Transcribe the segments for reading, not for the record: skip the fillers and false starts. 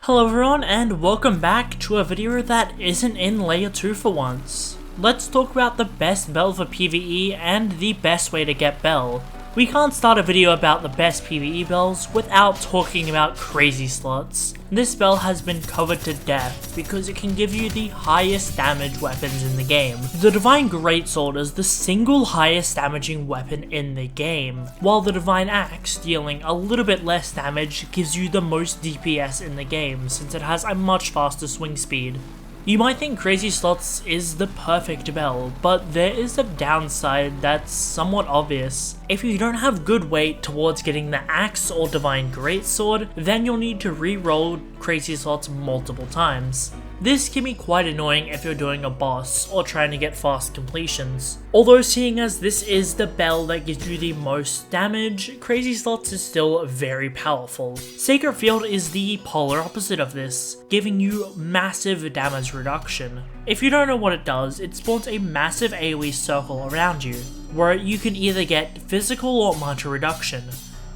Hello everyone and welcome back to a video that isn't in layer 2 for once. Let's talk about the best bell for PvE and the best way to get bell. We can't start a video about the best PvE bells without talking about crazy slots. This bell has been covered to death because it can give you the highest damage weapons in the game. The Divine Greatsword is the single highest damaging weapon in the game, while the Divine Axe, dealing a little bit less damage, gives you the most DPS in the game since it has a much faster swing speed. You might think Crazy Slots is the perfect bell, but there is a downside that's somewhat obvious. If you don't have good weight towards getting the Axe or Divine Greatsword, then you'll need to re-roll Crazy Slots multiple times. This can be quite annoying if you're doing a boss or trying to get fast completions. Although seeing as this is the bell that gives you the most damage, Crazy Slots is still very powerful. Sacret Field is the polar opposite of this, giving you massive damage reduction. If you don't know what it does, it spawns a massive AoE circle around you, where you can either get physical or mantra reduction.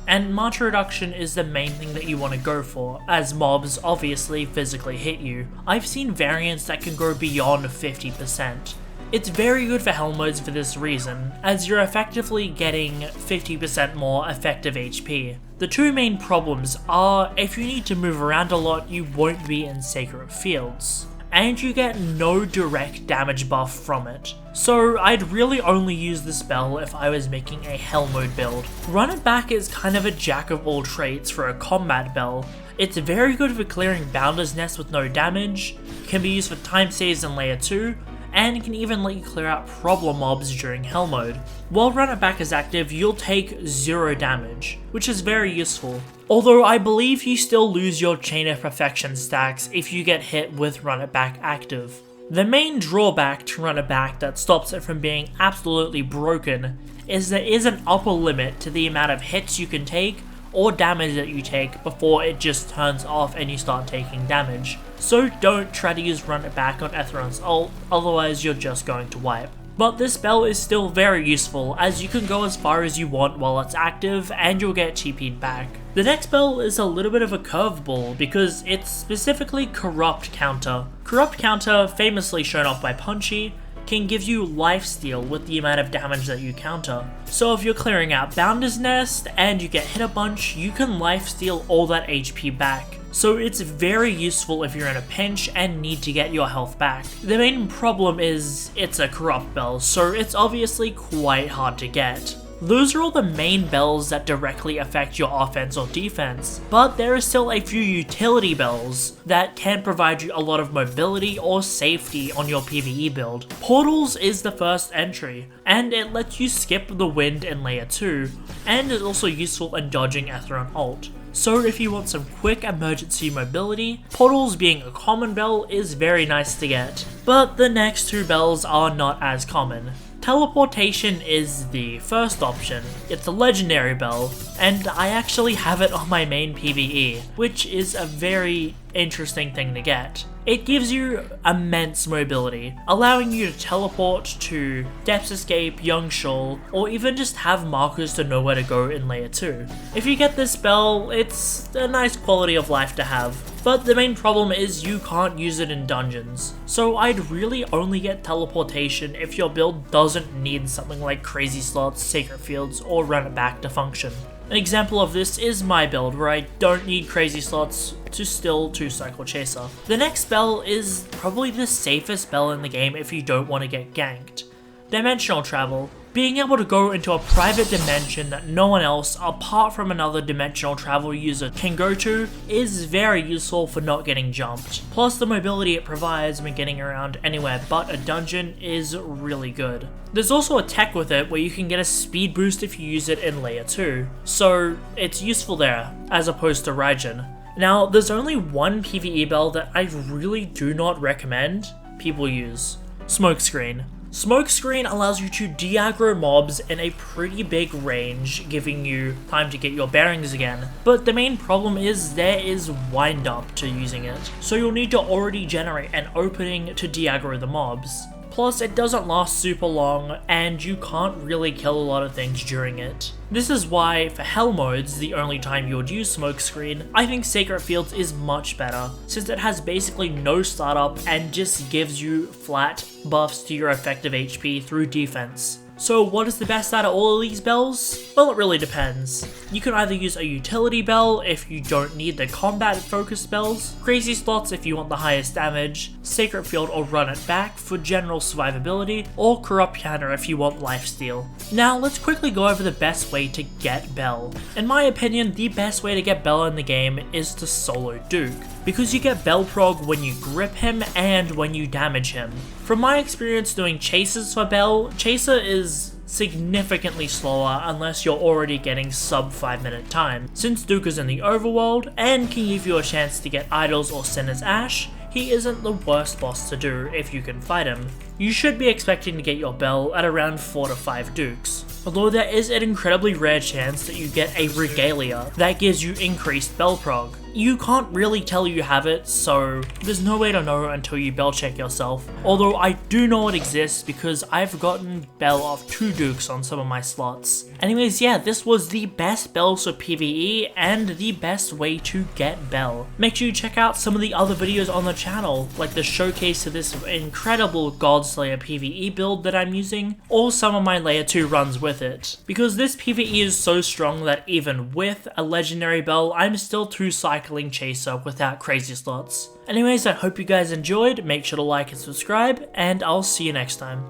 And mantra reduction is the main thing that you want to go for, as mobs obviously physically hit you. I've seen variants that can go beyond 50%. It's very good for hell modes for this reason, as you're effectively getting 50% more effective HP. The two main problems are, if you need to move around a lot, you won't be in Sacred Fields, and you get no direct damage buff from it. So I'd really only use this bell if I was making a hell mode build. Run It Back is kind of a jack of all trades for a combat bell. It's very good for clearing Bounder's Nest with no damage, can be used for time saves in layer 2, and can even let you clear out problem mobs during hell mode. While Run It Back is active, you'll take 0 damage, which is very useful. Although I believe you still lose your Chain of Perfection stacks if you get hit with Run It Back active. The main drawback to Run It Back that stops it from being absolutely broken is there is an upper limit to the amount of hits you can take or damage that you take before it just turns off and you start taking damage. So don't try to use Run It Back on Etheron's ult, otherwise you're just going to wipe. But this bell is still very useful, as you can go as far as you want while it's active and you'll get TP'd back. The next bell is a little bit of a curveball because it's specifically Corrupt Counter. Corrupt Counter, famously shown off by Punchy, can give you lifesteal with the amount of damage that you counter. So if you're clearing out Bounder's Nest and you get hit a bunch, you can lifesteal all that HP back. So it's very useful if you're in a pinch and need to get your health back. The main problem is it's a corrupt bell, so it's obviously quite hard to get. Those are all the main bells that directly affect your offense or defense, but there are still a few utility bells that can provide you a lot of mobility or safety on your PvE build. Portals is the first entry, and it lets you skip the wind in layer 2, and is also useful in dodging Etheron ult. So if you want some quick emergency mobility, Portals being a common bell is very nice to get. But the next two bells are not as common. Teleportation is the first option. It's a legendary bell, and I actually have it on my main PvE, which is a very interesting thing to get. It gives you immense mobility, allowing you to teleport to Depths Escape, Young Shoal, or even just have markers to know where to go in layer 2. If you get this bell, it's a nice quality of life to have, but the main problem is you can't use it in dungeons. So I'd really only get teleportation if your build doesn't need something like Crazy Slots, Sacred Fields, or Run It Back to function. An example of this is my build, where I don't need Crazy Slots to still 2-cycle Chaser. The next bell is probably the safest bell in the game if you don't want to get ganked. Dimensional Travel. Being able to go into a private dimension that no one else, apart from another dimensional travel user, can go to is very useful for not getting jumped. Plus the mobility it provides when getting around anywhere but a dungeon is really good. There's also a tech with it where you can get a speed boost if you use it in layer 2, so it's useful there, as opposed to Raijin. Now, there's only one PvE bell that I really do not recommend people use: Smokescreen. Smokescreen allows you to de-aggro mobs in a pretty big range, giving you time to get your bearings again. But the main problem is there is wind up to using it, so you'll need to already generate an opening to de-aggro the mobs. Plus, it doesn't last super long, and you can't really kill a lot of things during it. This is why, for hell modes, the only time you would use Smokescreen, I think Sacred Fields is much better, since it has basically no startup and just gives you flat buffs to your effective HP through defense. So what is the best out of all of these bells? Well, it really depends. You can either use a utility bell if you don't need the combat focused bells, crazy slots if you want the highest damage, Sacred Field or run it back for general survivability, or corrupt piano if you want lifesteal. Now let's quickly go over the best way to get Bell. In my opinion, the best way to get Bell in the game is to solo Duke, because you get Bell prog when you grip him and when you damage him. From my experience doing chases for Bell, Chaser is significantly slower unless you're already getting sub 5-minute time. Since Duke is in the overworld and can give you a chance to get idols or Sinner's Ash, he isn't the worst boss to do if you can fight him. You should be expecting to get your Bell at around 4 to 5 Dukes. Although there is an incredibly rare chance that you get a Regalia that gives you increased Bell prog. You can't really tell you have it, so there's no way to know until you Bell check yourself. Although I do know it exists because I've gotten Bell off 2 Dukes on some of my slots. Anyways, yeah, this was the best Bells for PvE and the best way to get Bell. Make sure you check out some of the other videos on the channel, like the showcase to this incredible Godslayer PvE build that I'm using, or some of my layer 2 runs with it. Because this PvE is so strong that even with a legendary Bell, I'm still 2 cycling Chaser without crazy slots. Anyways, I hope you guys enjoyed, make sure to like and subscribe, and I'll see you next time.